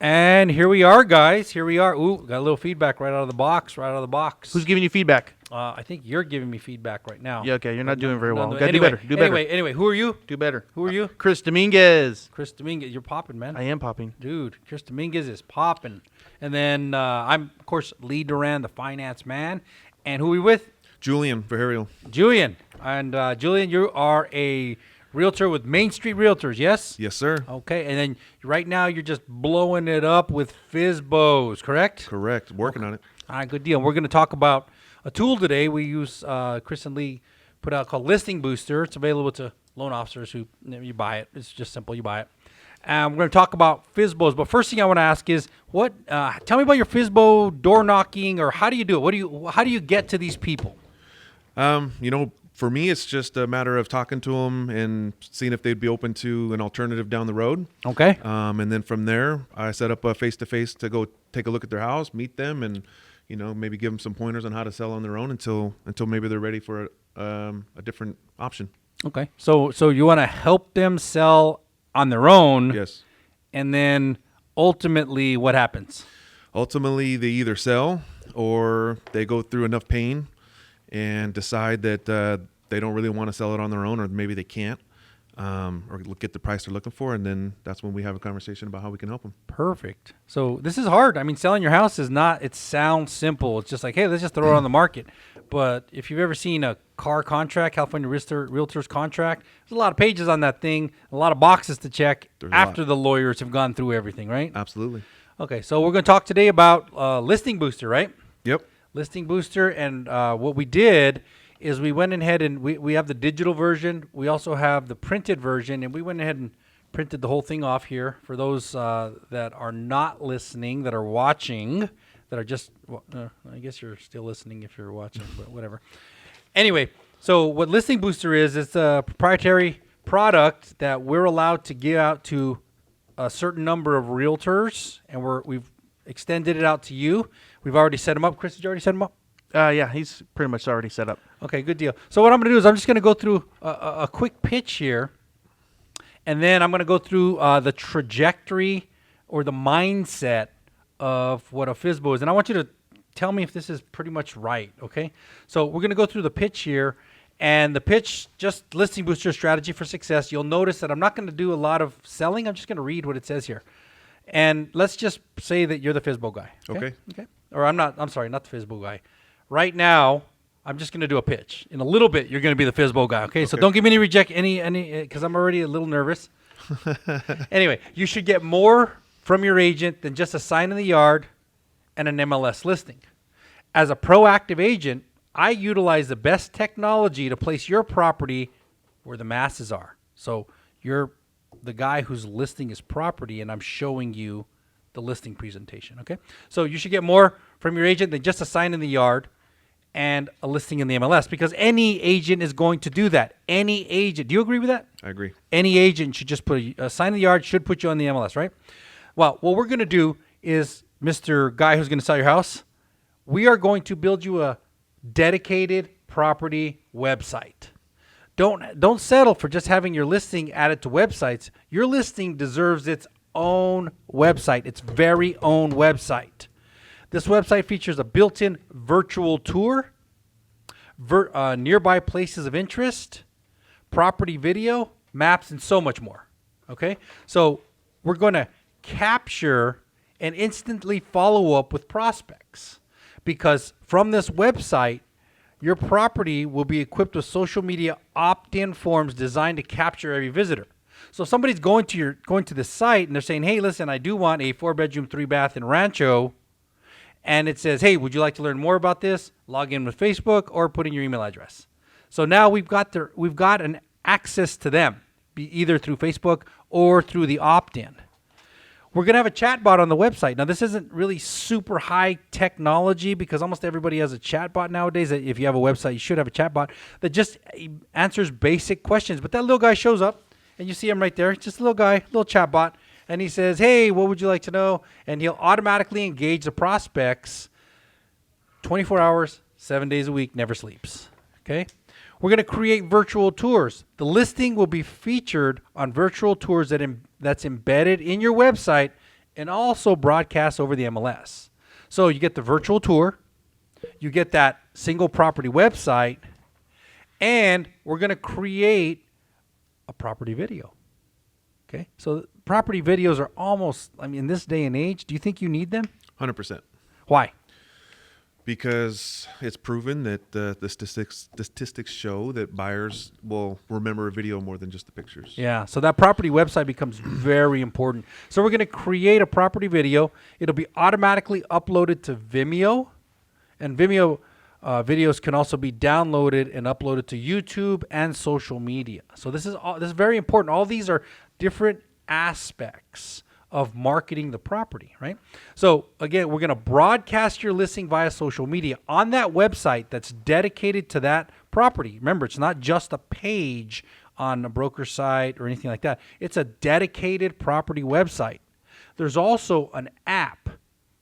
And here we are, guys. Here we are. Ooh, got a little feedback right out of the box. Who's giving you feedback? I think you're giving me feedback right now. Yeah, okay. You're not doing very well. No, Gotta anyway, do better. Anyway, who are you? Do better. Who are you? Chris Dominguez. Chris Dominguez. You're popping, man. I am popping. Dude, Chris Dominguez is popping. And then I'm, of course, Lee Duran, the finance man. And who are we with? Julian Verheriel. Julian. And Julian, you are a realtor with Main Street Realtors, yes? Yes, sir. Okay, and then right now you're just blowing it up with FSBOs, correct? Correct. Working on it. All right, good deal. We're going to talk about a tool today we use, Chris and Lee put out called Listing Booster. It's available to loan officers who, you buy it. It's just simple. You buy it. And we're going to talk about FSBOs. But first thing I want to ask is, tell me about your FSBO door knocking, or how do you do it? How do you get to these people? For me, it's just a matter of talking to them and seeing if they'd be open to an alternative down the road. Okay. And then from there, I set up a face-to-face to go take a look at their house, meet them, and maybe give them some pointers on how to sell on their own until maybe they're ready for a different option. Okay. So you want to help them sell on their own. Yes. And then ultimately, what happens? Ultimately, they either sell or they go through enough pain and decide that they don't really want to sell it on their own, or maybe they can't, or get the price they're looking for, and then that's when we have a conversation about how we can help them. Perfect. So this is hard. I mean, selling your house is not, it sounds simple. It's just like, hey, let's just throw it on the market. But if you've ever seen a car contract, California Realtors contract, there's a lot of pages on that thing, a lot of boxes to check after the lawyers have gone through everything, right? Absolutely. Okay, so we're going to talk today about Listing Booster, right? Yep. Listing Booster, and what we did is we went ahead and we have the digital version. We also have the printed version, and we went ahead and printed the whole thing off here for those that are not listening, that are watching, that are just, I guess you're still listening if you're watching, but whatever. Anyway, so what Listing Booster is, it's a proprietary product that we're allowed to give out to a certain number of realtors, and we've extended it out to you. We've already set them up. Chris, did you already set them up? Yeah, he's pretty much already set up. Okay, good deal. So what I'm going to do is I'm just going to go through a quick pitch here, and then I'm going to go through the trajectory or the mindset of what a FSBO is. And I want you to tell me if this is pretty much right, okay? So we're going to go through the pitch here, and the pitch, just Listing Booster Strategy for Success. You'll notice that I'm not going to do a lot of selling. I'm just going to read what it says here. And let's just say that you're the FSBO guy. Okay. Or I'm sorry, not the FSBO guy. Right now, I'm just going to do a pitch. In a little bit, you're going to be the FSBO guy, okay? So don't give me any because I'm already a little nervous. Anyway, you should get more from your agent than just a sign in the yard and an MLS listing. As a proactive agent, I utilize the best technology to place your property where the masses are. So you're the guy who's listing his property, and I'm showing you the listing presentation, okay? So you should get more from your agent than just a sign in the yard and a listing in the MLS, because any agent is going to do that. Any agent. Do you agree with that? I agree. Any agent should just put a sign in the yard, should put you on the MLS, right? Well, what we're going to do is, Mr. Guy who's going to sell your house, we are going to build you a dedicated property website. Don't settle for just having your listing added to websites. Your listing deserves its own website, its very own website. This website features a built-in virtual tour, nearby places of interest, property video, maps, and so much more. Okay? So we're going to capture and instantly follow up with prospects, because from this website, your property will be equipped with social media opt-in forms designed to capture every visitor. So somebody's going to the site and they're saying, hey, listen, I do want a 4-bedroom, 3-bath in Rancho. And it says, hey, would you like to learn more about this? Log in with Facebook or put in your email address. So now we've got an access to them, either through Facebook or through the opt-in. We're going to have a chatbot on the website. Now, this isn't really super high technology, because almost everybody has a chatbot nowadays. If you have a website, you should have a chatbot that just answers basic questions. But that little guy shows up, and you see him right there. Just a little guy, little chatbot. And he says, hey, what would you like to know? And he'll automatically engage the prospects 24 hours, 7 days a week, never sleeps. Okay? We're going to create virtual tours. The listing will be featured on virtual tours that's embedded in your website and also broadcast over the MLS. So you get the virtual tour, you get that single property website, and we're going to create a property video. Okay? So property videos are almost, I mean, in this day and age, do you think you need them? 100%. Why? Because it's proven that the statistics show that buyers will remember a video more than just the pictures. Yeah, so that property website becomes very important. So we're going to create a property video. It'll be automatically uploaded to Vimeo, and Vimeo videos can also be downloaded and uploaded to YouTube and social media. So this is very important. All these are different aspects of marketing the property, right? So again, we're going to broadcast your listing via social media on that website that's dedicated to that property. Remember, it's not just a page on a broker site or anything like that. It's a dedicated property website. There's also an app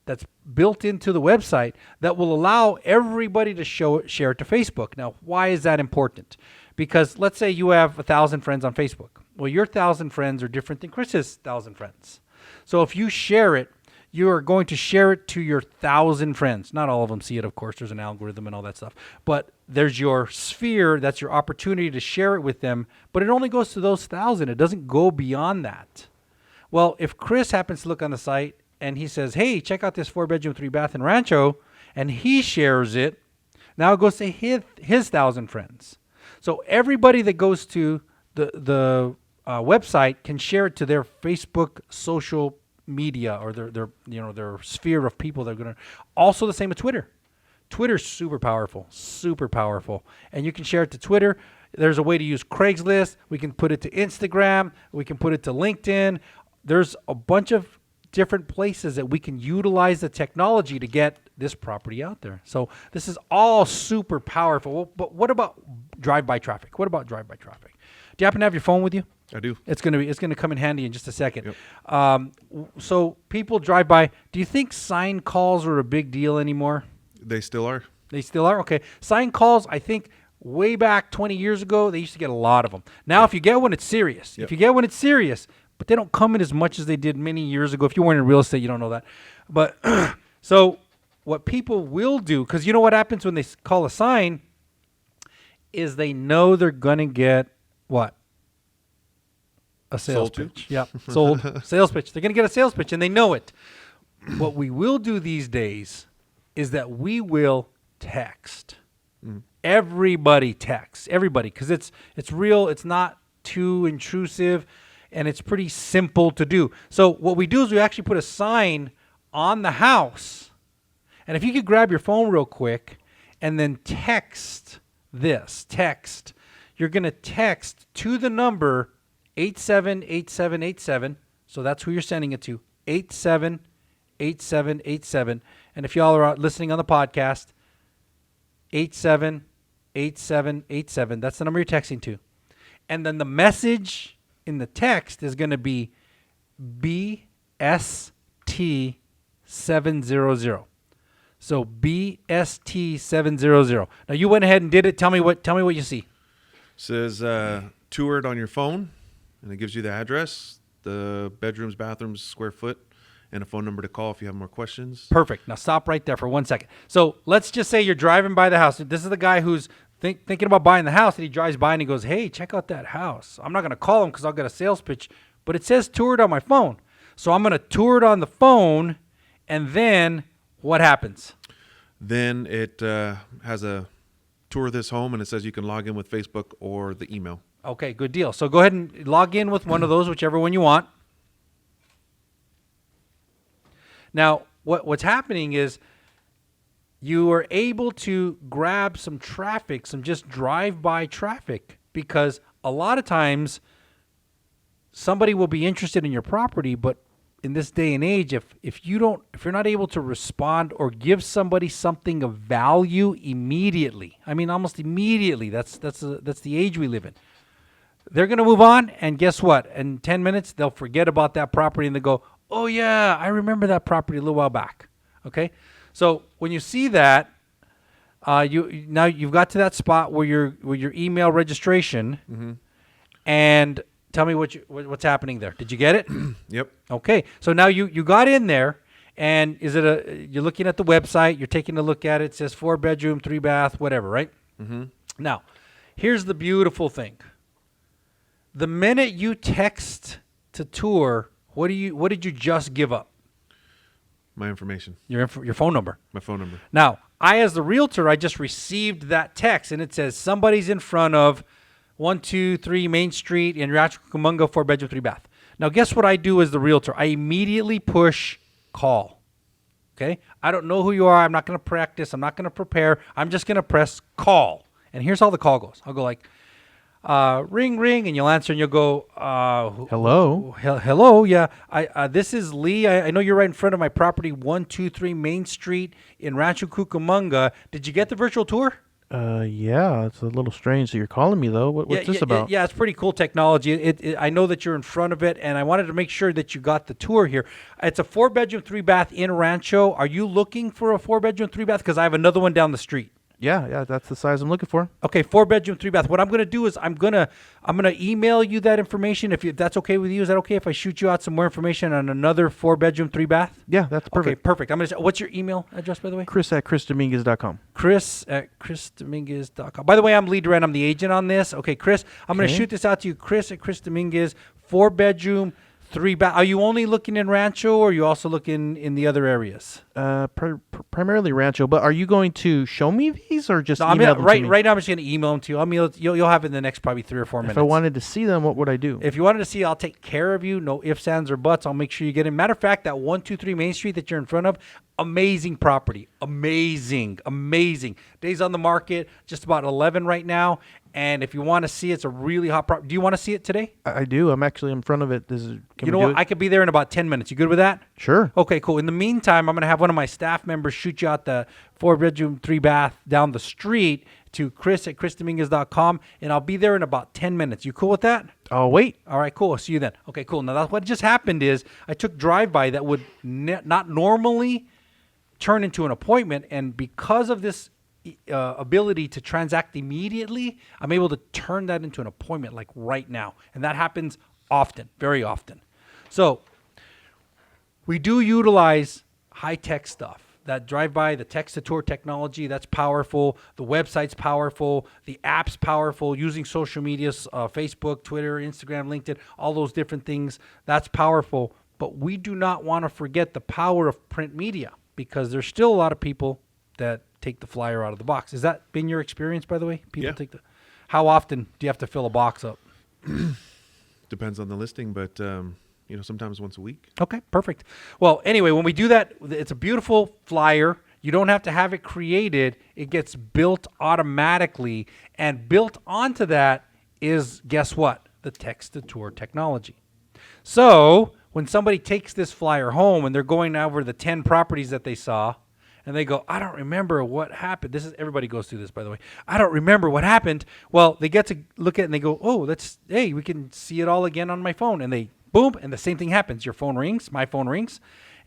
that's built into the website that will allow everybody to share it to Facebook. Now, why is that important? Because let's say you have 1,000 friends on Facebook. Well, your 1,000 friends are different than Chris's 1,000 friends. So if you share it, you are going to share it to your 1,000 friends. Not all of them see it, of course. There's an algorithm and all that stuff. But there's your sphere. That's your opportunity to share it with them. But it only goes to those 1,000. It doesn't go beyond that. Well, if Chris happens to look on the site and he says, hey, check out this 4-bedroom, 3-bath in Rancho, and he shares it, now it goes to his 1,000 friends. So everybody that goes to the website can share it to their Facebook social media or their sphere of people that are going to. Also the same with Twitter. Twitter's super powerful, and you can share it to Twitter. There's a way to use Craigslist. We can put it to Instagram. We can put it to LinkedIn. There's a bunch of different places that we can utilize the technology to get this property out there. So this is all super powerful. Well, but what about drive-by traffic? Do you happen to have your phone with you? I do. It's gonna come in handy in just a second. Yep. So people drive by. Do you think sign calls are a big deal anymore? They still are. They still are? Okay. Sign calls, I think way back 20 years ago, they used to get a lot of them. Now, if you get one, it's serious. Yep. But they don't come in as much as they did many years ago. If you weren't in real estate, you don't know that. But so what people will do, because you know what happens when they call a sign, is they know they're going to get what? A sales Sold to? pitch. Yeah, sold. Sales pitch. They're going to get a sales pitch, and they know it. What we will do these days is that we will text. Everybody texts. Everybody, because it's real. It's not too intrusive, and it's pretty simple to do. So what we do is we actually put a sign on the house. And if you could grab your phone real quick and then text this. You're going to text to the number 878787. So that's who you're sending it to. 878787. And if y'all are out listening on the podcast, 878787. That's the number you're texting to. And then the message in the text is going to be BST700. So BST700. Now you went ahead and did it. Tell me what you see. Says tour it on your phone, and it gives you the address, the bedrooms, bathrooms, square foot, and a phone number to call if you have more questions. Perfect. Now stop right there for 1 second. So let's just say you're driving by the house. This is the guy who's thinking about buying the house, and he drives by and he goes, hey, check out that house. I'm not going to call him because I'll get a sales pitch, but it says tour it on my phone. So I'm going to tour it on the phone, and then what happens? Then it has a tour of this home, and it says you can log in with Facebook or the email. Okay, good deal. So go ahead and log in with one of those, whichever one you want. Now, what's happening is you are able to grab some traffic, some just drive-by traffic, because a lot of times somebody will be interested in your property, but in this day and age, if you're not able to respond or give somebody something of value immediately, I mean almost immediately, that's the age we live in. They're going to move on, and guess what? In 10 minutes, they'll forget about that property, and they go, oh yeah, I remember that property a little while back. Okay? So when you see that, you've got to that spot where your email registration, and Tell me what's happening there. Did you get it? Yep. Okay. So now you got in there, and you're looking at the website. You're taking a look at it. It says 4-bedroom, 3-bath, whatever, right? Mm-hmm. Now, here's the beautiful thing. The minute you text to tour, what did you just give up? My information, Your phone number. my phone number. Now, as the realtor, I just received that text, and it says somebody's in front of 123 Main Street in Rancho Cucamonga, 4-bedroom, 3-bath. Now, guess what I do as the realtor? I immediately push call. Okay? I don't know who you are. I'm not going to practice. I'm not going to prepare. I'm just going to press call. And here's how the call goes. I'll go like, ring, ring, and you'll answer, and you'll go, Hello? hello, yeah. This is Lee. I know you're right in front of my property, 123 Main Street in Rancho Cucamonga. Did you get the virtual tour? Yeah, it's a little strange that you're calling me, though. What's this about? Yeah, it's pretty cool technology. I know that you're in front of it, and I wanted to make sure that you got the tour here. It's a 4-bedroom, 3-bath in Rancho. Are you looking for a 4-bedroom, 3-bath? Because I have another one down the street. Yeah, that's the size I'm looking for. Okay, 4-bedroom, 3-bath. What I'm going to do is I'm gonna email you that information. If that's okay with you, is that okay if I shoot you out some more information on another 4-bedroom, 3-bath? Yeah, that's perfect. Okay, perfect. What's your email address, by the way? Chris@chrisdominguez.com. Chris@chrisdominguez.com. By the way, I'm Lee Duran. I'm the agent on this. Okay, Chris, I'm going to shoot this out to you. Chris@chrisdominguez, 4-bedroom, 3-bath. Are you only looking in Rancho, or are you also looking in the other areas? Primarily Rancho, but are you going to show me these or just No, email them to me? right now I'm just going to email them to you. You'll have it in the next probably 3 or 4 minutes. If I wanted to see them, what would I do? If you wanted to see, I'll take care of you. No ifs, ands, or buts. I'll make sure you get in. Matter of fact, that 123 Main Street that you're in front of, amazing property. Amazing. Days on the market, just about 11 right now. And if you want to see, it's a really hot property. Do you want to see it today? I do. I'm actually in front of it. Can You know what? I could be there in about 10 minutes. You good with that? Sure. Okay, cool. In the meantime, I'm going to have one of my staff members shoot you out the 4-bedroom, 3-bath down the street to Chris@chrisdominguez.com, and I'll be there in about 10 minutes. You cool with that? I'll wait. All right, cool. I'll see you then. Okay, cool. Now, what just happened is I took drive-by that would not normally turn into an appointment, and because of this ability to transact immediately, I'm able to turn that into an appointment like right now. And that happens often, very often. So we do utilize high-tech stuff. That drive-by, the text-to-tour technology, that's powerful. The website's powerful. The app's powerful. Using social media, Facebook, Twitter, Instagram, LinkedIn, all those different things, that's powerful. But we do not want to forget the power of print media, because there's still a lot of people that take the flyer out of the box. Has that been your experience, by the way? People take How often do you have to fill a box up? Depends on the listing, but sometimes once a week. Okay, perfect. Well, anyway, when we do that, it's a beautiful flyer. You don't have to have it created. It gets built automatically, and built onto that is, guess what? The text-to-tour technology. So when somebody takes this flyer home and they're going over the 10 properties that they saw, and they go, I don't remember what happened. Everybody goes through this, by the way. I don't remember what happened. Well, they get to look at it and they go, we can see it all again on my phone. And they, boom, and the same thing happens. Your phone rings, my phone rings,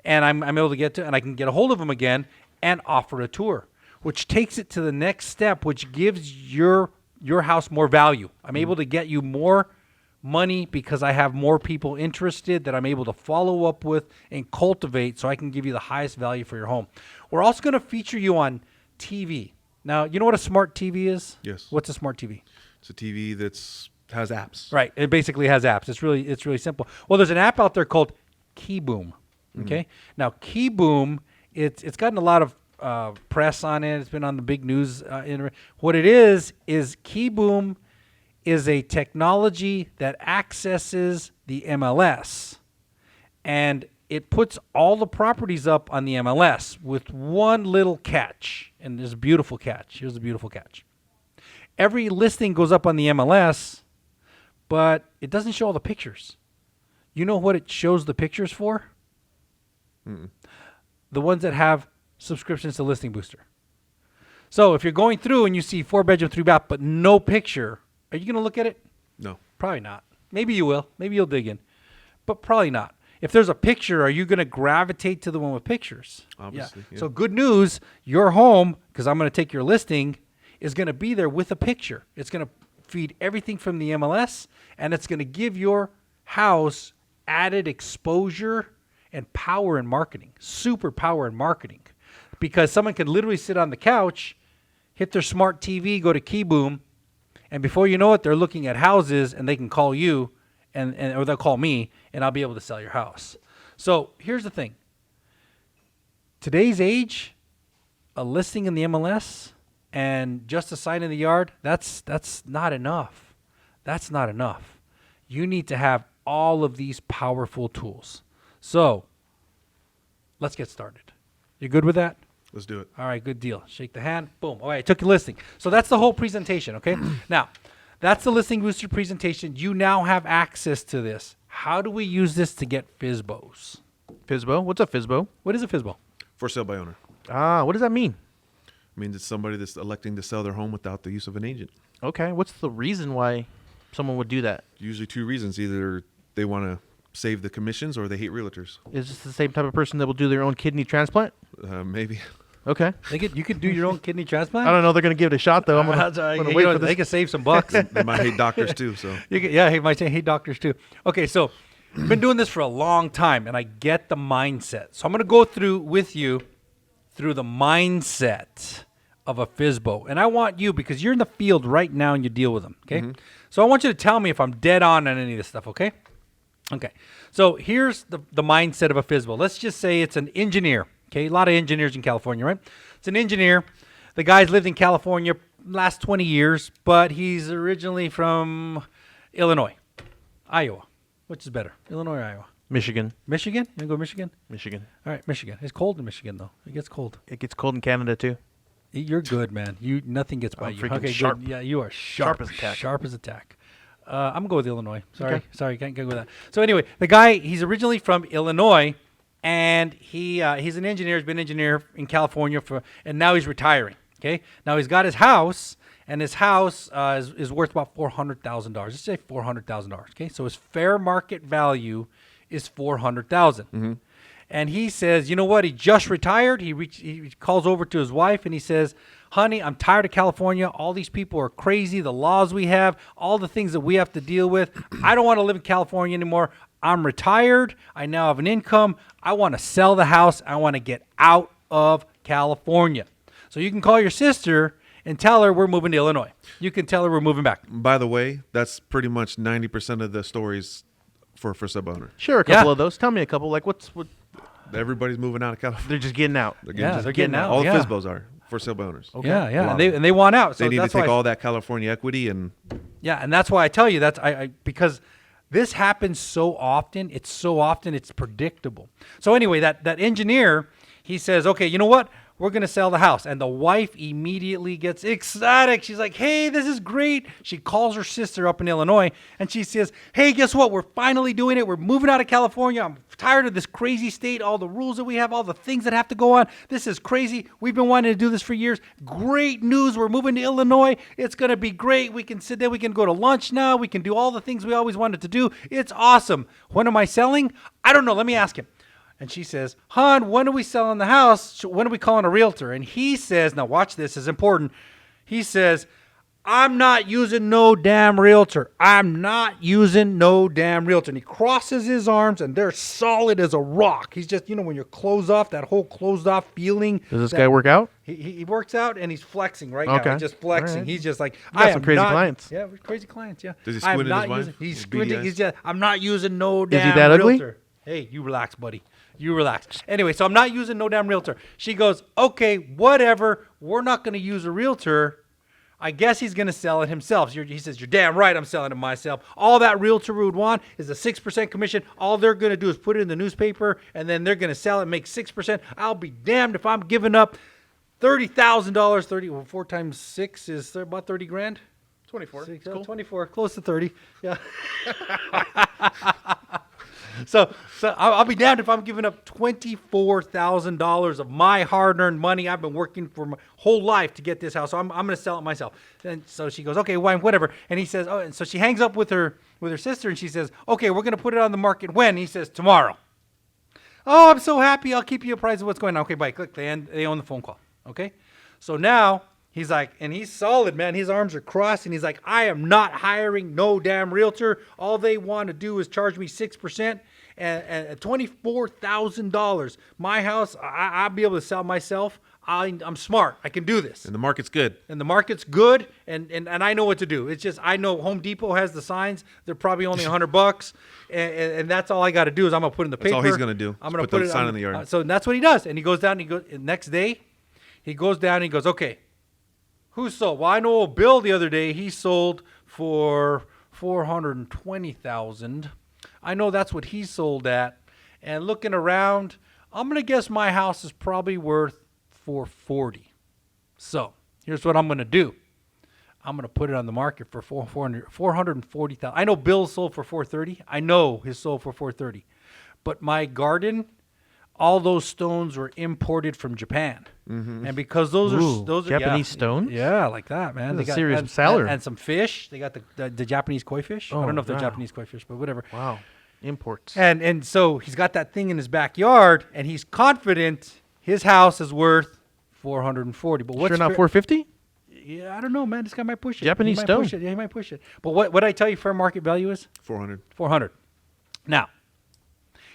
and I'm able to and I can get a hold of them again and offer a tour, which takes it to the next step, which gives your house more value. I'm able to get you more money because I have more people interested that I'm able to follow up with and cultivate, so I can give you the highest value for your home. We're also going to feature you on TV. Now, you know what a smart TV is? Yes. What's a smart TV? It's a TV has apps. Right. It basically has apps. It's really simple. Well, there's an app out there called Keyboom. Okay. Now, Keyboom, it's gotten a lot of press on it. It's been on the big news. What it is Keyboom is a technology that accesses the MLS, and it puts all the properties up on the MLS with one little catch. And there's a beautiful catch. Here's the beautiful catch. Every listing goes up on the MLS, but it doesn't show all the pictures. You know what it shows the pictures for? The ones that have subscriptions to Listing Booster. So if you're going through and you see 4-bedroom, 3-bath, but no picture, are you going to look at it? No. Probably not. Maybe you will. Maybe you'll dig in. But probably not. If there's a picture, are you going to gravitate to the one with pictures? Obviously. Yeah. So good news, your home, because I'm going to take your listing, is going to be there with a picture. It's going to feed everything from the MLS, and it's going to give your house added exposure and power in marketing, super power in marketing. Because someone can literally sit on the couch, hit their smart TV, go to Keyboom, and before you know it, they're looking at houses, and they can call you, or they'll call me, and I'll be able to sell your house. So here's the thing. Today's age, a listing in the MLS and just a sign in the yard, that's not enough. That's not enough. You need to have all of these powerful tools. So let's get started. You good with that? Let's do it. All right, good deal. Shake the hand. Boom. All right, took your listing. So that's the whole presentation, okay? Now, that's the Listing Booster presentation. You now have access to this. How do we use this to get FSBOs? FSBO? What's a FSBO? What is a FSBO? For sale by owner. What does that mean? I mean, it's somebody that's electing to sell their home without the use of an agent. Okay. What's the reason why someone would do that? Usually two reasons. Either they want to save the commissions or they hate realtors. Is this the same type of person that will do their own kidney transplant? Maybe. Okay. You could do your own kidney transplant? I don't know. They're going to give it a shot, though. I'm going to wait for this. They can save some bucks. They might hate doctors too. So He might say hate doctors too. Okay, so I've been doing this for a long time, and I get the mindset. So I'm going to go through the mindset of a FSBO. And I want you, because you're in the field right now and you deal with them, okay? So I want you to tell me if I'm dead on any of this stuff, okay? Okay. So here's the mindset of a FSBO. Let's just say it's an engineer, okay? A lot of engineers in California, right? It's an engineer. The guy's lived in California last 20 years, but he's originally from Illinois, Iowa. Which is better, Illinois or Iowa? Michigan. Michigan? You want to go Michigan? Michigan. All right, Michigan. It's cold in Michigan, though. It gets cold. It gets cold in Canada, too. You're good, man. Nothing gets by I'm you. freaking Okay, sharp. good. Yeah, you are sharp. Sharp as a tack. Sharp as a tack. I'm going to go with Illinois. Okay. Sorry, can't go with that. So anyway, the guy, he's originally from Illinois, and he's an engineer. He's been an engineer in California and now he's retiring, okay? Now he's got his house, and his house is worth about $400,000. Let's say $400,000, okay? So his fair market value is $400,000. And he says, you know what? He just retired. He calls over to his wife and he says, honey, I'm tired of California. All these people are crazy. The laws we have, all the things that we have to deal with. I don't want to live in California anymore. I'm retired. I now have an income. I want to sell the house. I want to get out of California. So you can call your sister and tell her we're moving to Illinois. You can tell her we're moving back. by the way, that's pretty much 90% of the stories for sub owner. Sure, a couple of those. Tell me a couple. Like, what? Everybody's moving out of California. They're just getting out. They're They're getting out. All yeah. the FSBOs are for sale by owners. Okay. Yeah, Wow. and they want out. So They need to that's take why all that California equity and Yeah, and that's why I tell you that's because this happens so often. It's predictable. So anyway, that engineer, he says, okay, you know what? We're going to sell the house. And the wife immediately gets ecstatic. She's like, hey, this is great. She calls her sister up in Illinois and she says, hey, guess what? We're finally doing it. We're moving out of California. I'm tired of this crazy state, all the rules that we have, all the things that have to go on. This is crazy. We've been wanting to do this for years. Great news. We're moving to Illinois. It's going to be great. We can sit there. We can go to lunch now. We can do all the things we always wanted to do. It's awesome. When am I selling? I don't know. Let me ask him. And she says, hon, when are we selling the house? When are we calling a realtor? And he says, now watch this, it's important. He says, I'm not using no damn realtor. I'm not using no damn realtor. And he crosses his arms and they're solid as a rock. He's just, when you're closed off, that whole closed off feeling. Does this guy work out? He works out and he's flexing right now. Okay. He's just flexing. All right. He's just like, You got some crazy clients. Yeah, crazy clients, yeah. Does he squint at his wife? He's With beady squinting. eyes? He's just, I'm not using no he damn that ugly? realtor. Hey, you relax, buddy. You relax. Anyway, so I'm not using no damn realtor. She goes, okay, whatever. We're not going to use a realtor. I guess he's going to sell it himself. He says, you're damn right, I'm selling it myself. All that realtor would want is a 6% commission. All they're going to do is put it in the newspaper, and then they're going to sell it and make 6%. I'll be damned if I'm giving up $30,000. 4 times 6 is about 30 grand. 24. Six, Cool. 24, close to 30. Yeah. So I'll be damned if I'm giving up $24,000 of my hard-earned money. I've been working for my whole life to get this house. So I'm going to sell it myself. And so she goes, okay, why, whatever. And he says, oh, and so she hangs up with her sister and she says, okay, we're going to put it on the market when? He says, tomorrow. Oh, I'm so happy. I'll keep you apprised of what's going on. Okay, bye. Click. They own the phone call. Okay. So now He's like, and he's solid, man. His arms are crossed, and he's like, I am not hiring no damn realtor. All they want to do is charge me 6% and $24,000. My house, I'll be able to sell myself. I'm smart. I can do this. And the market's good. And the market's good, and I know what to do. It's just I know Home Depot has the signs. They're probably only $100, and that's all I got to do is I'm gonna put in the paper. That's all he's gonna do. I'm gonna Just put the it sign on in the yard. So that's what he does, and he goes down. And he goes next day. He goes down and he goes, okay, who sold? Well, I know Bill the other day. He sold for $420,000. I know that's what he sold at. And looking around, I'm gonna guess my house is probably worth $440. So here's what I'm going to do. I'm going to put it on the market for $440,000. I know Bill sold for $430. I know his sold for $430. But my garden, all those stones were imported from Japan. And because those are Japanese stones? Yeah, like that, man. That's a serious seller. And some fish. They got the Japanese koi fish. I don't know if they're wow. Japanese koi fish, but whatever. Wow. Imports. And so he's got that thing in his backyard, and he's confident his house is worth $440. But what's Sure not 450? Yeah, I don't know, man. This guy might push it. Japanese he might stone. Push it. Yeah, he might push it. But what I tell you fair market value is? 400. 400. Now,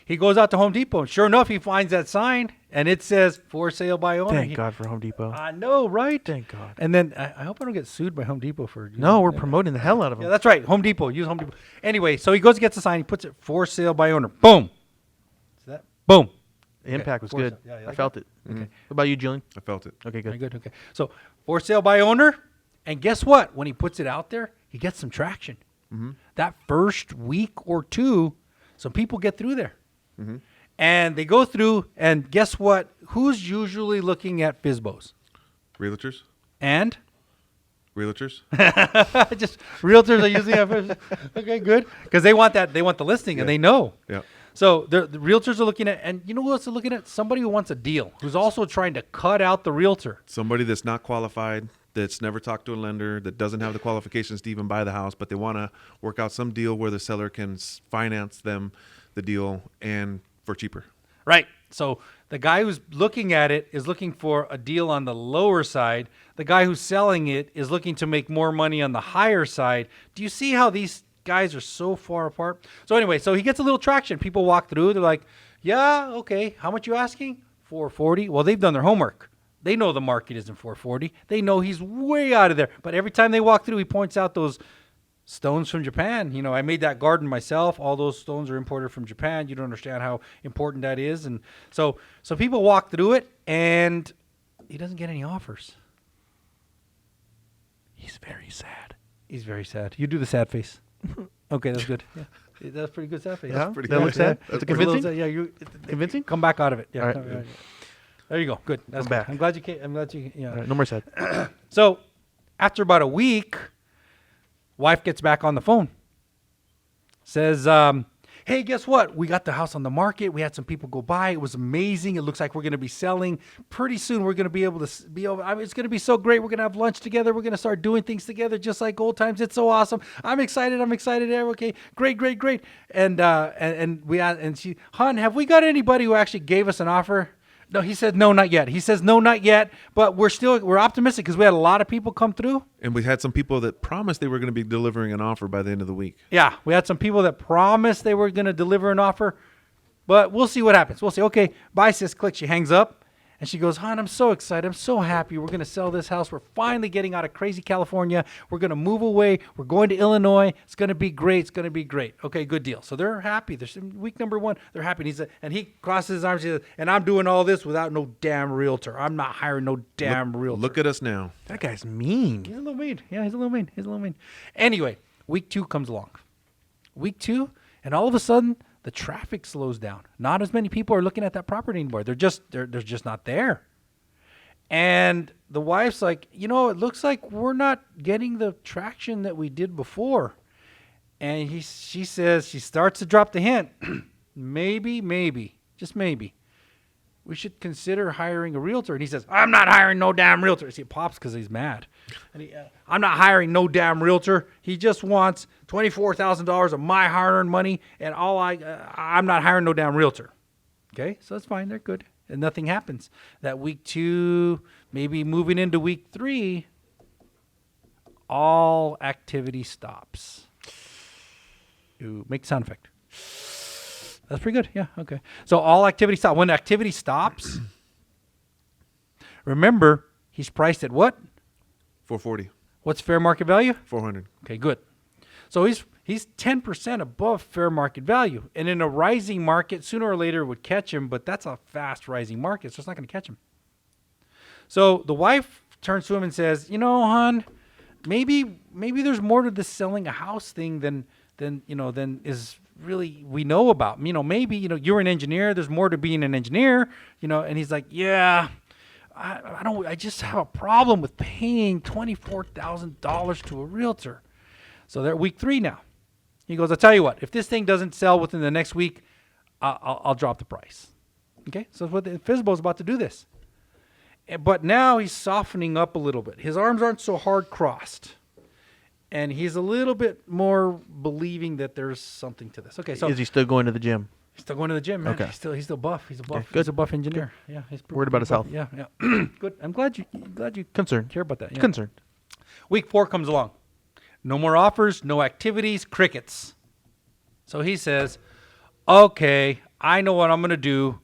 he goes out to Home Depot, and sure enough, he finds that sign, and it says for sale by owner. Thank God for Home Depot. I know, right? Thank God. And then I hope I don't get sued by Home Depot for. No, we're promoting the hell out of them. Yeah, that's right. Home Depot. Use Home Depot. Anyway, so he goes and gets the sign. He puts it for sale by owner. Boom. See that? Boom. The impact was for good. sale. Yeah, you I like felt it. Okay. What about you, Julian? I felt it. Okay, Very good. good. Okay. So for sale by owner, and guess what? When he puts it out there, he gets some traction. That first week or two, some people get through there, and they go through. And guess what? Who's usually looking at FSBOs? Realtors? And Realtors? just realtors are usually have. Okay, good, because they want that. They want the listing, and they know. Yeah. So the realtors are looking at, and you know who else is looking at? Somebody who wants a deal, who's also trying to cut out the realtor. Somebody that's not qualified, that's never talked to a lender, that doesn't have the qualifications to even buy the house, but they want to work out some deal where the seller can finance them the deal and for cheaper. Right. So the guy who's looking at it is looking for a deal on the lower side. The guy who's selling it is looking to make more money on the higher side. Do you see how these guys are so far apart? So anyway, so he gets a little traction. People walk through. They're like, yeah, okay. How much you asking? $440. Well, they've done their homework. They know the market isn't $440. They know he's way out of there. But every time they walk through, he points out those stones from Japan. You know, I made that garden myself. All those stones are imported from Japan. You don't understand how important that is. And so people walk through it, and he doesn't get any offers. He's very sad. He's very sad. You do the sad face. Okay, that's good. Yeah. That's pretty good sad face. Yeah? pretty That good. looks sad? That's That's pretty convincing? Yeah, you Convincing? come back out of it. Yeah. All right. Come- There you go. Good. That's I'm good. back. I'm glad you came. I'm glad you. Yeah. All right, no more sad. So, after about a week, wife gets back on the phone. Says, "Hey, guess what? We got the house on the market. We had some people go by. It was amazing. It looks like we're going to be selling pretty soon. We're going to be able to be over. I mean, it's going to be so great. We're going to have lunch together. We're going to start doing things together, just like old times. It's so awesome. I'm excited. I'm excited. Okay, great. And she, hon, have we got anybody who actually gave us an offer?" No, he said, no, not yet. He says, no, not yet. But we're optimistic because we had a lot of people come through. And we had some people that promised they were going to be delivering an offer by the end of the week. Yeah, we had some people that promised they were going to deliver an offer. But we'll see what happens. We'll see. Okay, bye, sis. Click. She hangs up. And she goes, hon, I'm so excited. I'm so happy. We're going to sell this house. We're finally getting out of crazy California. We're going to move away. We're going to Illinois. It's going to be great. It's going to be great. Okay, good deal. So they're happy. They're week number one. They're happy. And he crosses his arms. He says, and I'm doing all this without no damn realtor. I'm not hiring no damn realtor. Look at us now. That guy's mean. He's a little mean. Yeah, he's a little mean. Anyway, week 2 comes along. Week 2, and all of a sudden, the traffic slows down. Not as many people are looking at that property anymore. They're just not there. And the wife's like, it looks like we're not getting the traction that we did before. And she says, she starts to drop the hint. maybe, just maybe, we should consider hiring a realtor. And he says, I'm not hiring no damn realtor. See, it pops because he's mad. And I'm not hiring no damn realtor. He just wants $24,000 of my hard-earned money, and I'm not hiring no damn realtor. Okay, so that's fine. They're good. And nothing happens. That week 2, maybe moving into week 3, all activity stops. You make the sound effect. That's pretty good. Yeah, okay. So all activity stops. When activity stops, remember, he's priced at what? 440, What's fair market value? 400. Okay, good. So he's 10% above fair market value. And in a rising market, sooner or later it would catch him, but that's a fast rising market, so it's not going to catch him. So the wife turns to him and says, hon, maybe there's more to this selling a house thing than is really we know about. Maybe, you're an engineer, there's more to being an engineer, and he's like, yeah, I just have a problem with paying $24,000 to a realtor. So they're at week 3 now. He goes, I'll tell you what, if this thing doesn't sell within the next week, I'll drop the price. Okay, so what the FSBO is about to do this. But now he's softening up a little bit. His arms aren't so hard crossed. And he's a little bit more believing that there's something to this. Okay, so Is he still going to the gym? he's still going to the gym, man. Okay. He's still buff. He's a buff. good. He's a buff engineer. Yeah, he's Worried about his buff. health. Yeah. Good. I'm glad you Concerned. care about that. Yeah. Concerned. Week 4 comes along. No more offers, no activities, crickets. So he says, okay, I know what I'm going to do.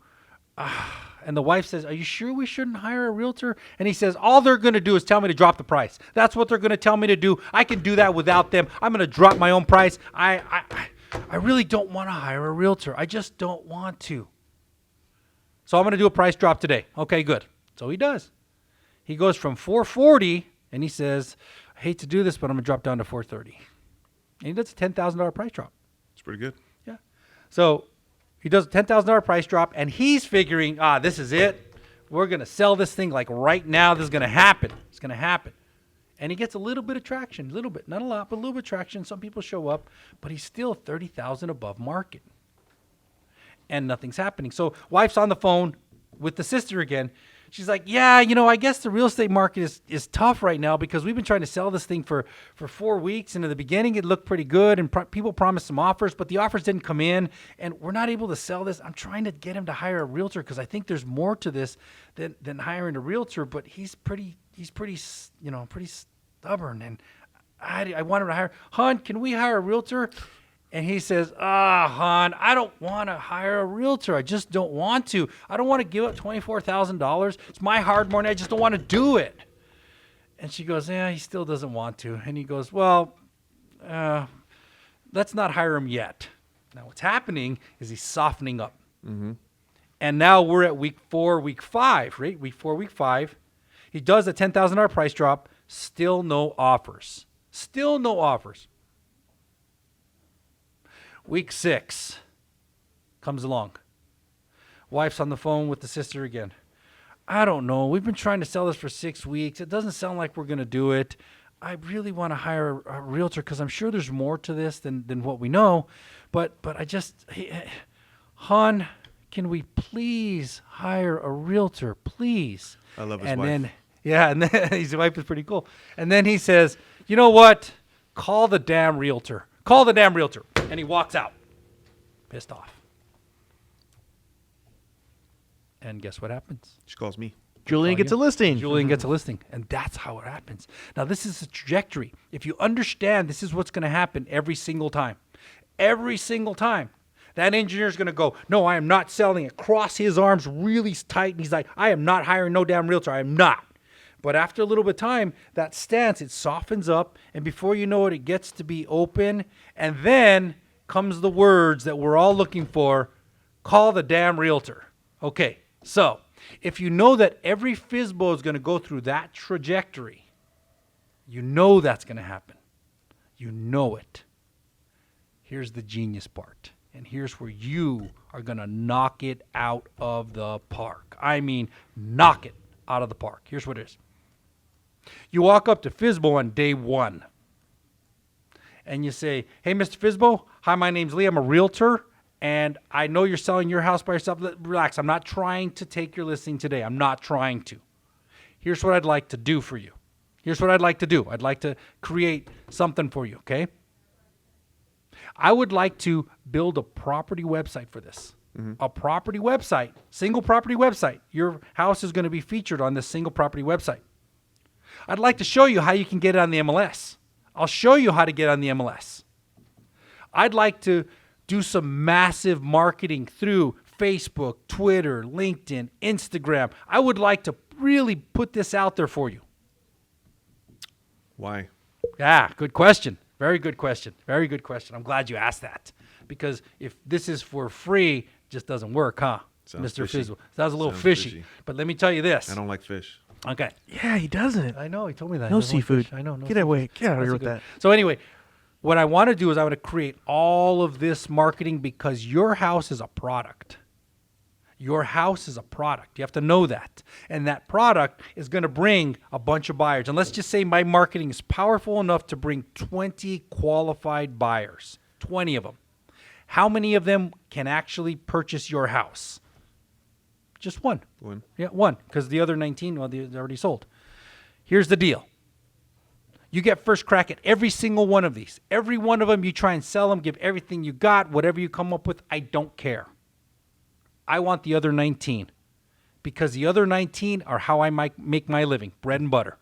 And the wife says, are you sure we shouldn't hire a realtor? And he says, all they're going to do is tell me to drop the price. That's what they're going to tell me to do. I can do that without them. I'm going to drop my own price. I really don't want to hire a realtor. I just don't want to. So I'm going to do a price drop today. Okay, good. So he does. He goes from 440 and he says, I hate to do this, but I'm going to drop down to 430. And he does a $10,000 price drop. It's pretty good. Yeah. So he does a $10,000 price drop, and he's figuring, this is it. We're going to sell this thing like right now. This is going to happen. It's going to happen. And he gets a little bit of traction, a little bit, not a lot, but a little bit of traction. Some people show up, but he's still 30,000 above market. And nothing's happening. So wife's on the phone with the sister again. She's like, yeah, I guess the real estate market is tough right now because we've been trying to sell this thing for 4 weeks. And in the beginning, it looked pretty good. And people promised some offers, but the offers didn't come in. And we're not able to sell this. I'm trying to get him to hire a realtor because I think there's more to this than hiring a realtor. But he's pretty stubborn. And I want him to hire. Hon, can we hire a realtor? And he says, hon, I don't want to hire a realtor. I just don't want to. I don't want to give up $24,000. It's my hard money. I just don't want to do it. And she goes, yeah, he still doesn't want to. And he goes, well, let's not hire him yet. Now what's happening is he's softening up. Mm-hmm. And now we're at week 4, week 5, right? Week 4, week 5. He does a $10,000 price drop. Still no offers. Still no offers. Week 6 comes along. Wife's on the phone with the sister again. I don't know. We've been trying to sell this for 6 weeks. It doesn't sound like we're going to do it. I really want to hire a realtor because I'm sure there's more to this than what we know. But I just, hon, can we please hire a realtor, please? I love his and wife. And then his wife is pretty cool. And then he says, you know what? Call the damn realtor. Call the damn realtor. And he walks out, pissed off. And guess what happens? She calls me. Julian gets a listing. Julian gets a listing. And that's how it happens. Now, this is a trajectory. If you understand, this is what's going to happen every single time. Every single time. That engineer is going to go, no, I am not selling it. Cross his arms really tight. And he's like, I am not hiring no damn realtor. I am not. But after a little bit of time, that stance, it softens up. And before you know it, it gets to be open. And then comes the words that we're all looking for. Call the damn realtor. Okay, so if you know that every FSBO is going to go through that trajectory, you know that's going to happen. You know it. Here's the genius part. And here's where you are going to knock it out of the park. I mean, knock it out of the park. Here's what it is. You walk up to FSBO on day 1. And you say, hey, Mr. FSBO, hi, my name's Lee. I'm a realtor. And I know you're selling your house by yourself. Relax. I'm not trying to take your listing today. I'm not trying to. Here's what I'd like to do for you. Here's what I'd like to do. I'd like to create something for you, okay? I would like to build a property website for this. a property website, single property website. Your house is going to be featured on this single property website. I'd like to show you how you can get it on the MLS. I'll show you how to get on the MLS. I'd like to do some massive marketing through Facebook, Twitter, LinkedIn, Instagram. I would like to really put this out there for you. Why? Yeah, good question. Very good question. Very good question. I'm glad you asked that. Because if this is for free, it just doesn't work, huh? Sounds Mr. fishy. Fizzle. Sounds a little Sounds fishy. fishy. But let me tell you this. I don't like fish. Okay. Yeah, he doesn't. I know. He told me that. No He doesn't like seafood. fish. I know. No Get away. Get out of That's here a with good- that. So anyway, what I want to do is I want to create all of this marketing because your house is a product. Your house is a product. You have to know that. And that product is going to bring a bunch of buyers. And let's just say my marketing is powerful enough to bring 20 qualified buyers, 20 of them. How many of them can actually purchase your house? Just one. One. Yeah, one. Because the other 19, well, they're already sold. Here's the deal. You get first crack at every single one of these. Every one of them, you try and sell them, give everything you got, whatever you come up with. I don't care. I want the other 19 because the other 19 are how I might make my living, bread and butter.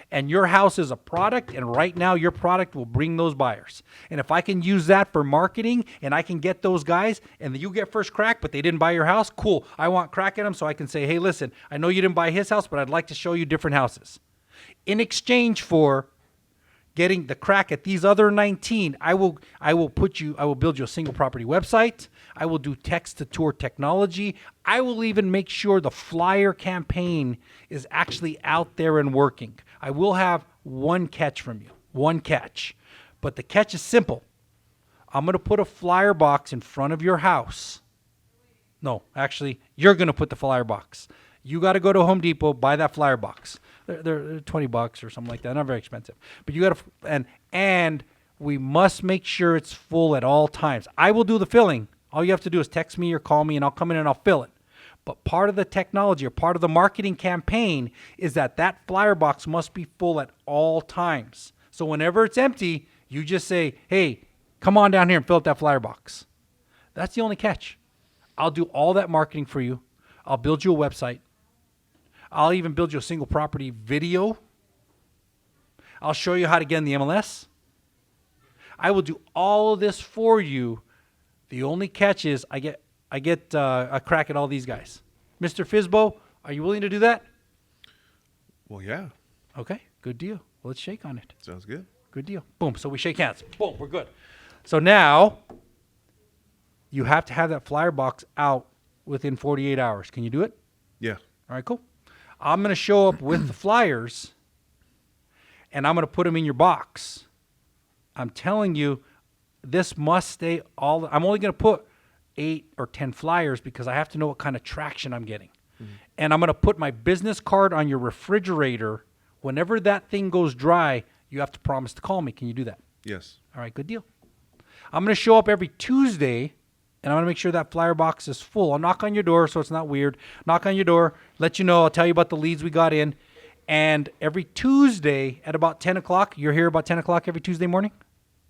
And your house is a product, and right now your product will bring those buyers. And if I can use that for marketing and I can get those guys and you get first crack, but they didn't buy your house, cool. I want crack at them so I can say, hey, listen, I know you didn't buy his house, but I'd like to show you different houses. In exchange for getting the crack at these other 19, I will build you a single property website. I will do text to tour technology. I will even make sure the flyer campaign is actually out there and working. I will have one catch from you, one catch. But the catch is simple. I'm going to put a flyer box in front of your house. No, actually, you're going to put the flyer box. You got to go to Home Depot, buy that flyer box. They're $20 or something like that. Not very expensive. But you got to, and we must make sure it's full at all times. I will do the filling. All you have to do is text me or call me, and I'll come in and I'll fill it. But part of the technology or part of the marketing campaign is that flyer box must be full at all times. So whenever it's empty, you just say, hey, come on down here and fill up that flyer box. That's the only catch. I'll do all that marketing for you. I'll build you a website. I'll even build you a single property video. I'll show you how to get in the MLS. I will do all of this for you. The only catch is I get a crack at all these guys. Mr. FSBO, are you willing to do that? Well, yeah. Okay, good deal. Let's shake on it. Sounds good. Good deal. Boom. So we shake hands. Boom. We're good. So now you have to have that flyer box out within 48 hours. Can you do it? Yeah. All right, cool. I'm going to show up with the flyers, and I'm going to put them in your box. I'm telling you, this must stay all. I'm only going to put 8 or 10 flyers because I have to know what kind of traction I'm getting. And I'm going to put my business card on your refrigerator. Whenever that thing goes dry, you have to promise to call me. Can you do that? Yes. All right, good deal. I'm going to show up every Tuesday, and I'm going to make sure that flyer box is full. I'll knock on your door so it's not weird. Knock on your door, let you know. I'll tell you about the leads we got in. And every Tuesday at about 10 o'clock, you're here about 10 o'clock every Tuesday morning?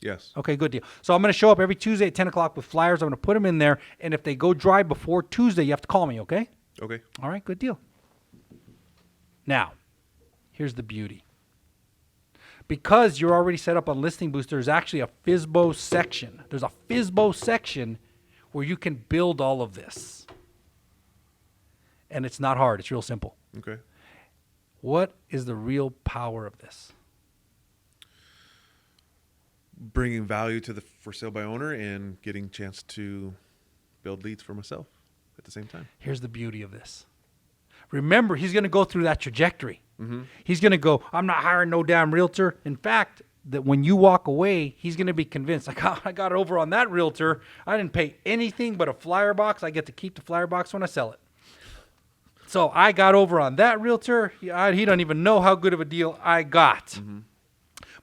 Yes. Okay, good deal. So I'm going to show up every Tuesday at 10 o'clock with flyers. I'm going to put them in there. And if they go dry before Tuesday, you have to call me, okay? Okay. All right, good deal. Now, here's the beauty. Because you're already set up on Listing Booster, there's actually a FSBO section. There's a FSBO section where you can build all of this. And it's not hard. It's real simple. Okay. What is the real power of this? Bringing value to the for sale by owner and getting a chance to build leads for myself at the same time. Here's the beauty of this. Remember, he's going to go through that trajectory. He's going to go, I'm not hiring no damn realtor. In fact, that when you walk away, he's going to be convinced, I got over on that realtor. I didn't pay anything but a flyer box. I get to keep the flyer box when I sell it. So I got over on that realtor. He don't even know how good of a deal I got.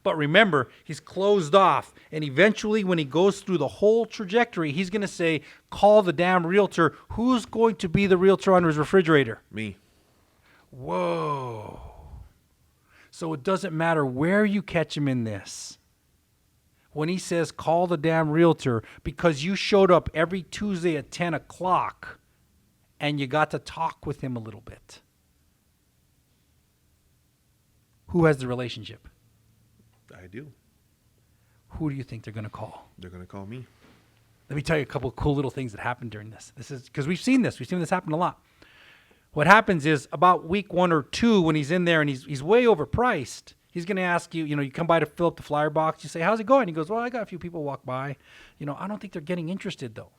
But remember, he's closed off. And eventually, when he goes through the whole trajectory, he's going to say, call the damn realtor. Who's going to be the realtor on his refrigerator? Me. Whoa. So it doesn't matter where you catch him in this. when he says call the damn realtor because you showed up every Tuesday at 10 o'clock and you got to talk with him a little bit? Who has the relationship? I do. Who do you think they're going to call? They're going to call me. Let me tell you a couple of cool little things that happened during this. This is because we've seen this. We've seen this happen a lot. What happens is about week 1 or 2 when he's in there and he's way overpriced, he's going to ask you, you come by to fill up the flyer box. You say, how's it going? He goes, well, I got a few people walk by. I don't think they're getting interested though.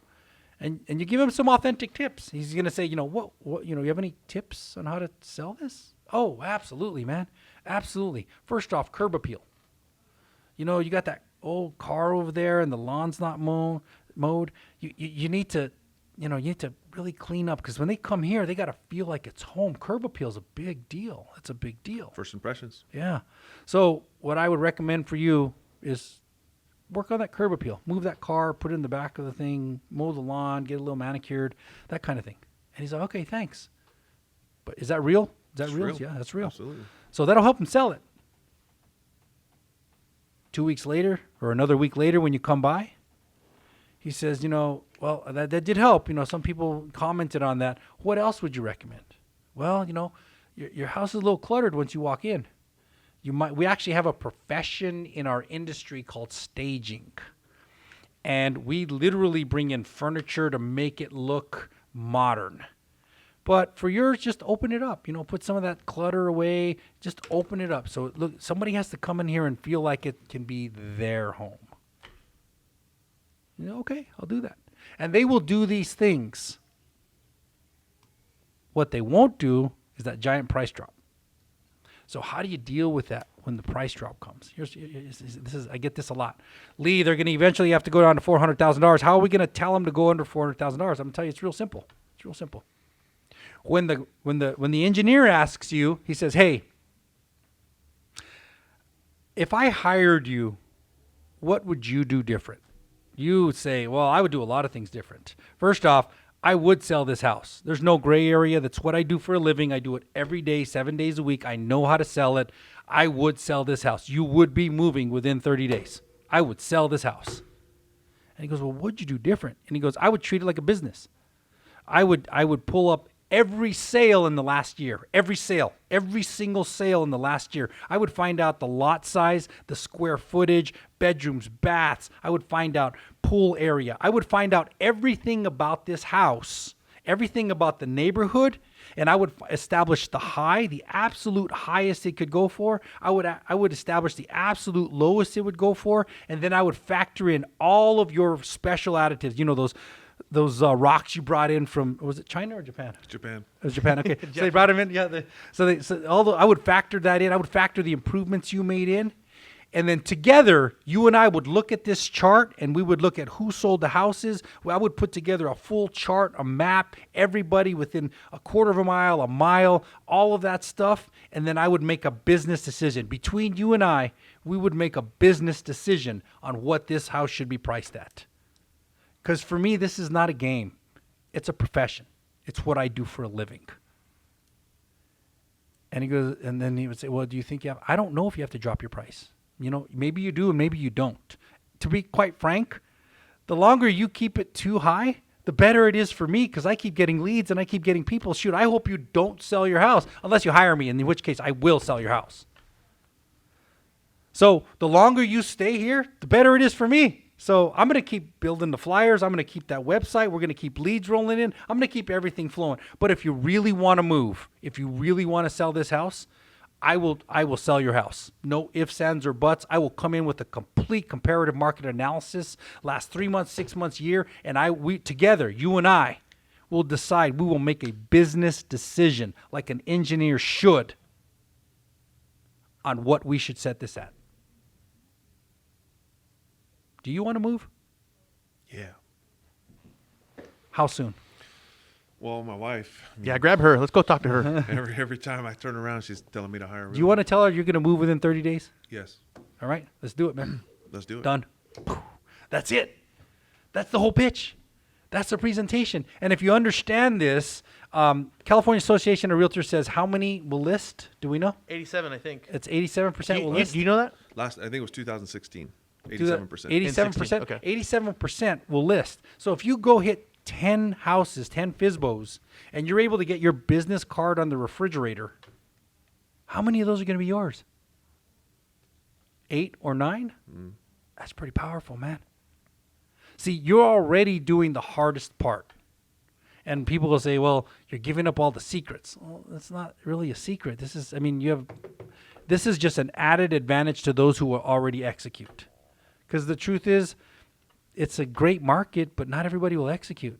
And you give him some authentic tips. He's going to say, what, you have any tips on how to sell this? Oh, absolutely, man. Absolutely. First off, curb appeal. You got that old car over there and the lawn's not mowed. You need to, you need to really clean up because when they come here, they got to feel like it's home. Curb appeal is a big deal. It's a big deal. First impressions. Yeah. So what I would recommend for you is work on that curb appeal. Move that car, put it in the back of the thing, mow the lawn, get a little manicured, that kind of thing. And he's like, okay, thanks. But is that real? Is that real? Yeah, that's real. Absolutely. So that'll help him sell it. 2 weeks later or another week later when you come by, he says, well, that did help. Some people commented on that. What else would you recommend? Well, your house is a little cluttered once you walk in. We actually have a profession in our industry called staging. And we literally bring in furniture to make it look modern. But for yours, just open it up. Put some of that clutter away. Just open it up. So look, somebody has to come in here and feel like it can be their home. Okay, I'll do that. And they will do these things. What they won't do is that giant price drop. So how do you deal with that when the price drop comes? I get this a lot. Lee, they're going to eventually have to go down to $400,000. How are we going to tell them to go under $400,000? I'm going to tell you, it's real simple. It's real simple. When the engineer asks you, he says, hey, if I hired you, what would you do different? You would say, well, I would do a lot of things different. First off, I would sell this house. There's no gray area. That's what I do for a living. I do it every day, 7 days a week. I know how to sell it. I would sell this house. You would be moving within 30 days. I would sell this house. And he goes, well, what'd you do different? And he goes, I would treat it like a business. I would pull up every sale in the last year, every single sale in the last year. I would find out the lot size, the square footage, bedrooms, baths. I would find out pool area. I would find out everything about this house, everything about the neighborhood, and I would establish the absolute highest it could go for. I would establish the absolute lowest it would go for, and then I would factor in all of your special additives. Those rocks you brought in from, was it China or Japan? Japan. It was Japan. Okay, so they brought them in. Yeah. I would factor that in. I would factor the improvements you made in, and then together you and I would look at this chart and we would look at who sold the houses. I would put together a full chart, a map, everybody within a quarter of a mile, all of that stuff, and then I would make a business decision between you and I. We would make a business decision on what this house should be priced at. Because for me, this is not a game. It's a profession. It's what I do for a living. And he goes, and then he would say, well, do you think you have, I don't know if you have to drop your price. Maybe you do and maybe you don't. To be quite frank, the longer you keep it too high, the better it is for me because I keep getting leads and I keep getting people. Shoot, I hope you don't sell your house unless you hire me, in which case I will sell your house. So the longer you stay here, the better it is for me. So I'm going to keep building the flyers. I'm going to keep that website. We're going to keep leads rolling in. I'm going to keep everything flowing. But if you really want to move, if you really want to sell this house, I will sell your house. No ifs, ands, or buts. I will come in with a complete comparative market analysis, last 3 months, 6 months, year, and we together, you and I, will decide. We will make a business decision like an engineer should on what we should set this at. Do you want to move? Yeah. How soon? Well, my wife. Yeah, grab her. Let's go talk to her. Every time I turn around, she's telling me to hire. Do you want to tell her you're going to move within 30 days? Yes. All right, let's do it, man. Let's do it. Done. That's it. That's the whole pitch. That's the presentation. And if you understand this, California Association of Realtors says how many will list? Do we know? 87, I think. It's 87% will list. Do you know that? I think it was 2016. Do that. 87%. 87%. Okay. 87% will list. So if you go hit 10 houses, 10 FSBOs, and you're able to get your business card on the refrigerator, how many of those are going to be yours? 8 or 9? That's pretty powerful, man. See, you're already doing the hardest part. And people will say, well, you're giving up all the secrets. Well, that's not really a secret. This is just an added advantage to those who will already execute. Because the truth is, it's a great market, but not everybody will execute.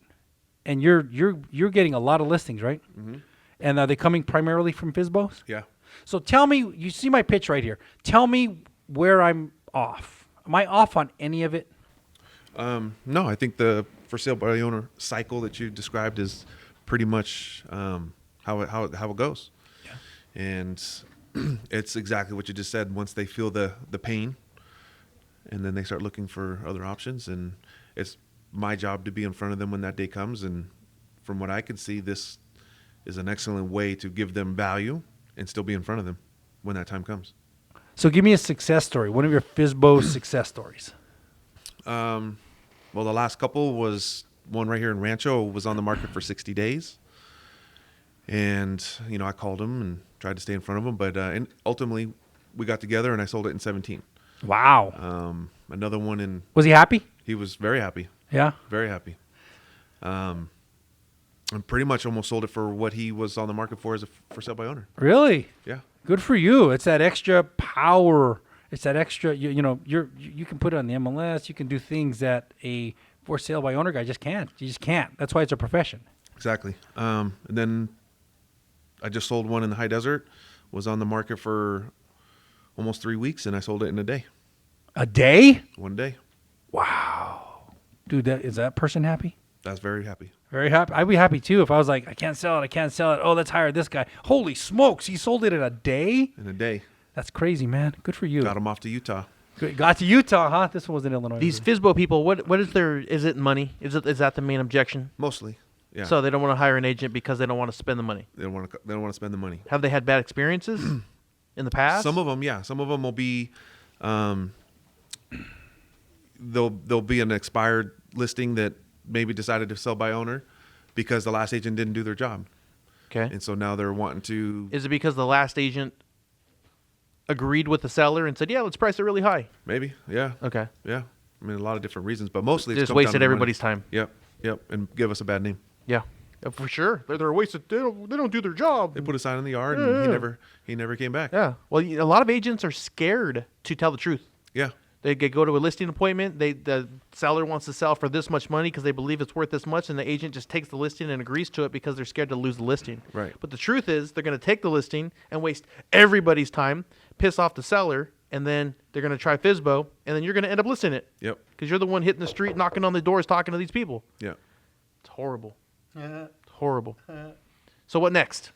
And you're getting a lot of listings, right? Mm-hmm. And are they coming primarily from FSBOs? Yeah. So tell me, you see my pitch right here. Tell me where I'm off. Am I off on any of it? No, I think the for sale by owner cycle that you described is pretty much how it goes. Yeah. And it's exactly what you just said. Once they feel the pain, and then they start looking for other options, and it's my job to be in front of them when that day comes. And from what I can see, this is an excellent way to give them value and still be in front of them when that time comes. So give me a success story. One of your FSBO success stories. Well, the last couple was one right here in Rancho, was on the market for 60 days. And, I called him and tried to stay in front of him, but and ultimately we got together and I sold it in 17. Wow. Another one Was he happy? he was very happy, Yeah. very happy. And pretty much almost sold it for what he was on the market for as a for sale by owner. Really? Yeah. Good for you. It's that extra power. It's that extra, you can put it on the MLS. You can do things that a for sale by owner guy just can't. You just can't. That's why it's a profession. Exactly. And then I just sold one in the high desert, was on the market for almost 3 weeks, and I sold it in a day. A day? One day. Wow. Dude, is that person happy? That's very happy. Very happy. I'd be happy too if I was like, I can't sell it. Oh, let's hire this guy. Holy smokes. He sold it in a day? In a day. That's crazy, man. Good for you. Got him off to Utah. Good. Got to Utah, huh? This one was in Illinois. These FSBO people, what is their? Is it money? Is that the main objection? Mostly. Yeah. So they don't want to hire an agent because they don't want to spend the money. They don't want to spend the money. Have they had bad experiences in the past? Some of them, yeah. Some of them will be, they'll be an expired listing that maybe decided to sell by owner because the last agent didn't do their job, Okay. and so now they're wanting to. Is it because the last agent agreed with the seller and said, "Yeah, let's price it really high"? Maybe, yeah, Okay. yeah. I mean, a lot of different reasons, but mostly They it's just come down wasted to money. everybody's time. Yep, and give us a bad name. Yeah. For sure. They're a waste of. They don't do their job. They put a sign in the yard, and he never came back. Yeah. Well, a lot of agents are scared to tell the truth. Yeah, They go to a listing appointment. The seller wants to sell for this much money because they believe it's worth this much, and the agent just takes the listing and agrees to it because they're scared to lose the listing. Right. But the truth is, they're going to take the listing and waste everybody's time, piss off the seller, and then they're going to try FSBO, and then you're going to end up listing it yep, because you're the one hitting the street, knocking on the doors, talking to these people. yeah. It's horrible. It's horrible. So what next?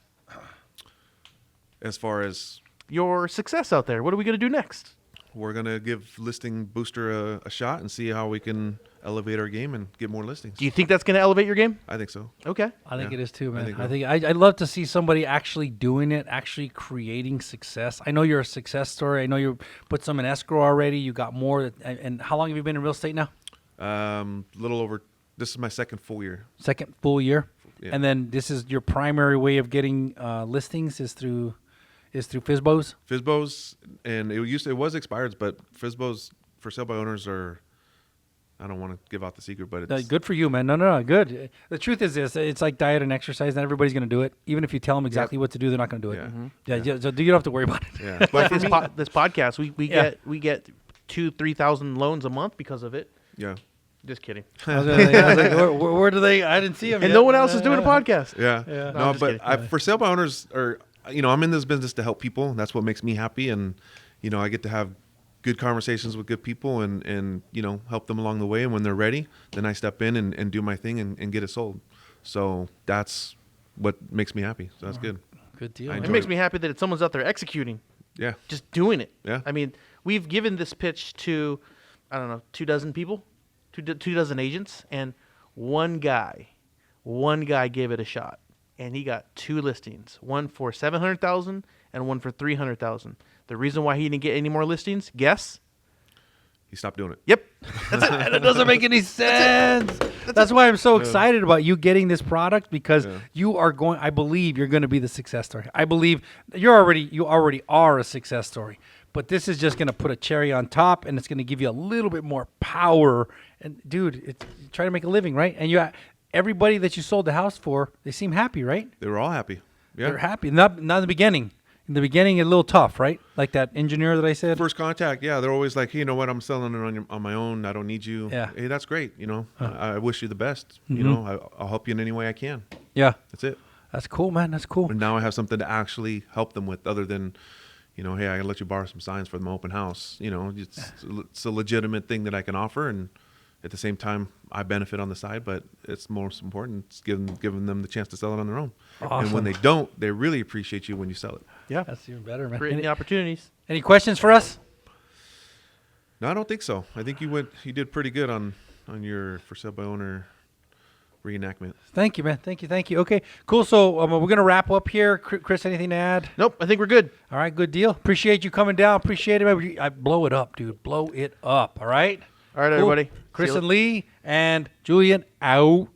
As far as Your success out there. What are we going to do next? we're gonna give Listing Booster a shot and see how we can elevate our game and get more listings. Do you think that's going to elevate your game? I think so. Okay. I think Yeah, it is too, I man. think I so. think I'd love to see somebody actually doing it, actually creating success. I know you're a success story. I know you put some in escrow already. You got more. And how long have you been in real estate now? Little over. This is my second full year. Second full year. Yeah. And then this is your primary way of getting listings is through FSBOs. FSBOs, and it was expireds, but FSBOs for sale by owners are. I don't want to give out the secret, but it's Good for you, man. No, good. The truth is this: it's like diet and exercise. Not everybody's going to do it. Even if you tell them exactly what to do, they're not going to do it. Yeah. Yeah. So you don't have to worry about it. yeah. Like But for this, me, this podcast, we Yeah. get 2,000-3,000 loans a month because of it. yeah, Just kidding. I was like, where do they? I didn't see them. And no one else is doing a podcast. yeah, Yeah. No, I'm No, just but kidding. for sale by owners, or I'm in this business to help people. That's what makes me happy, and I get to have good conversations with good people and help them along the way. And when they're ready, then I step in and do my thing and get it sold. So that's what makes me happy. So that's good. Good deal. I man. It enjoy makes me happy that someone's out there executing, Yeah, just doing it. Yeah. I mean, we've given this pitch to, I don't know, 24 people, two dozen agents, and one guy gave it a shot, and he got 2 listings, one for $700,000 and one for $300,000. The reason why he didn't get any more listings, guess? he stopped doing it. Yep. And it doesn't make any sense. That's why I'm so excited about you getting this product, because you are going. I believe you're going to be the success story. I believe you already are a success story. But this is just going to put a cherry on top, and it's going to give you a little bit more power. And dude, it's try to make a living, right? And everybody that you sold the house for, they seem happy, right? They were all happy. Yeah. They're happy. Not in the beginning. In the beginning, it's a little tough, right? Like that engineer that I said. First contact, yeah, they're always like, hey, you know what? I'm selling it on my own. I don't need you. Yeah. Hey, that's great. You know, I wish you the best. You know, I'll help you in any way I can. Yeah. That's it. That's cool, man. That's cool. And now I have something to actually help them with, other than, you know, hey, I can let you borrow some signs for my open house. You know, it's a legitimate thing that I can offer, and at the same time, I benefit on the side. But it's most important, it's giving them the chance to sell it on their own. Awesome. And when they don't, they really appreciate you when you sell it. Yeah. That's even better, man. Creating the opportunities. Any questions for us? No, I don't think so. I think you did pretty good on your for sale by owner reenactment. Thank you, man. Thank you. Okay, cool. So we're going to wrap up here. Chris, anything to add? Nope. I think we're good. All right, good deal. Appreciate you coming down. Appreciate it, man. I blow it up, dude. Blow it up. All right? All right, Cool. everybody. Chris See you and Lee and Julian out.